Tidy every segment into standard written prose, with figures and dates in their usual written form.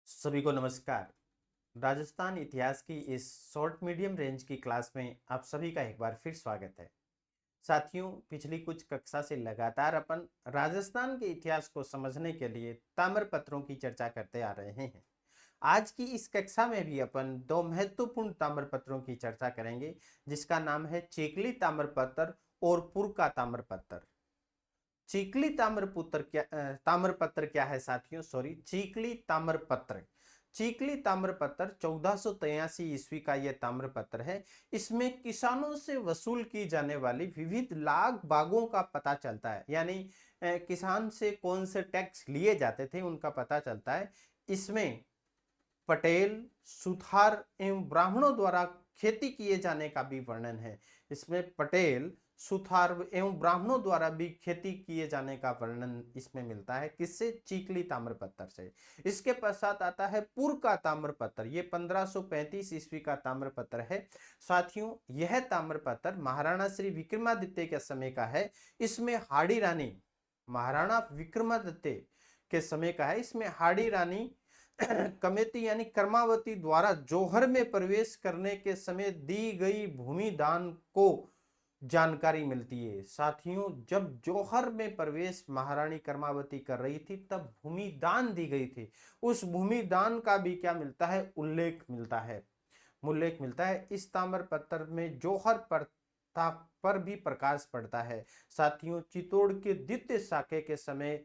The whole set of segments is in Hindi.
सभी को नमस्कार। राजस्थान इतिहास की इस शॉर्ट मीडियम रेंज की क्लास में आप सभी का एक बार फिर स्वागत है। साथियों, पिछली कुछ कक्षा से लगातार अपन राजस्थान के इतिहास को समझने के लिए ताम्रपत्रों की चर्चा करते आ रहे हैं। आज की इस कक्षा में भी अपन दो महत्वपूर्ण ताम्रपत्रों की चर्चा करेंगे, जिसका नाम है चीकली ताम्रपत्र और पुरका ताम्रपत्र। चीकली ताम्रपत्र क्या है साथियों? सॉरी, चीकली ताम्रपत्र। चीकली ताम्रपत्र 1483 ईस्वी का यह ताम्रपत्र है। इसमें किसानों से वसूल की जाने वाली विविध लाग बागों का पता चलता है, यानी किसान से कौन से टैक्स लिए जाते थे उनका पता चलता है। इसमें पटेल, सुथार एवं ब्राह्मणों द्वारा खेती किए जाने का भी वर्णन है। इसमें पटेल, सुथार एवं ब्राह्मणों द्वारा भी खेती किए जाने का वर्णन इसमें मिलता है। किससे? चीकली ताम्रपत्र से। इसके पश्चात आता है पुरका ताम्रपत्र। ये 1535 ईस्वी का ताम्रपत्र है। साथियों, यह ताम्रपत्र महाराणा श्री विक्रमादित्य के समय का है। इसमें हाड़ी रानी, महाराणा विक्रमादित्य के समय का है। इसमें हाड़ी रानी कमेटी यानी कर्मावती द्वारा जौहर में प्रवेश करने के समय दी गई भूमि दान को जानकारी मिलती है। साथियों, जब जौहर में प्रवेश महारानी कर्मावती कर रही थी तब भूमि दान दी गई थी। उस भूमि दान का भी क्या मिलता है? उल्लेख मिलता है। उल्लेख मिलता है। इस ताम्रपत्र में जौहर प्रथा पर भी प्रकाश पड़ता है। साथियों, चित्तौड़ के द्वितीय शाके के समय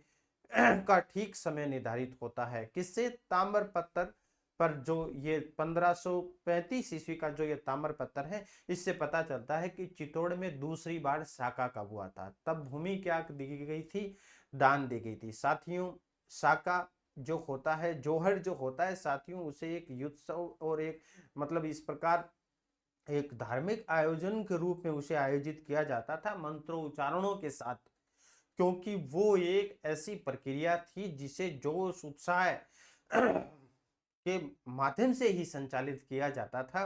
का ठीक समय निर्धारित होता है। किससे? ताम्रपत्र पर जो ये 1535 ईस्वी का जो ये ताम्रपत्र है, इससे पता चलता है कि चित्तौड़ में दूसरी बार शाका कब हुआ था। तब भूमि क्या दी गई थी? दान दी गई थी। साथियों, शाका जो होता है, जौहर जो होता है साथियों, उसे एक युत्सव और एक मतलब इस प्रकार एक धार्मिक आयोजन के रूप में उसे आयोजित किया जाता था, मंत्रोच्चारणों के साथ। क्योंकि वो एक ऐसी प्रक्रिया थी जिसे जोश उत्साह के माध्यम से ही संचालित किया जाता था।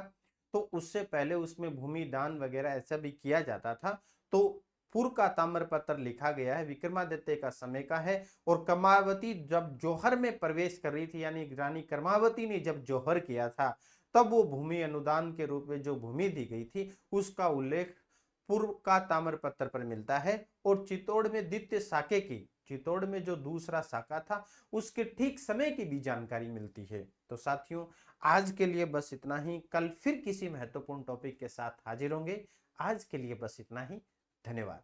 तो उससे पहले उसमें भूमि दान वगैरह ऐसा भी किया जाता था। तो पूर्व का ताम्रपत्र लिखा गया है, विक्रमादित्य का समय का है। और कर्मावती जब जौहर में प्रवेश कर रही थी, यानी रानी कर्मावती ने जब जौहर किया था, तब वो भूमि अनुदान के रूप में जो भूमि दी गई थी उसका उल्लेख पूर्व का ताम्रपत्र पर मिलता है। और चित्तौड़ में द्वितीय शाके की, चित्तौड़ में जो दूसरा शाखा था उसके ठीक समय की भी जानकारी मिलती है। तो साथियों, आज के लिए बस इतना ही। कल फिर किसी महत्वपूर्ण टॉपिक के साथ हाजिर होंगे। आज के लिए बस इतना ही। धन्यवाद।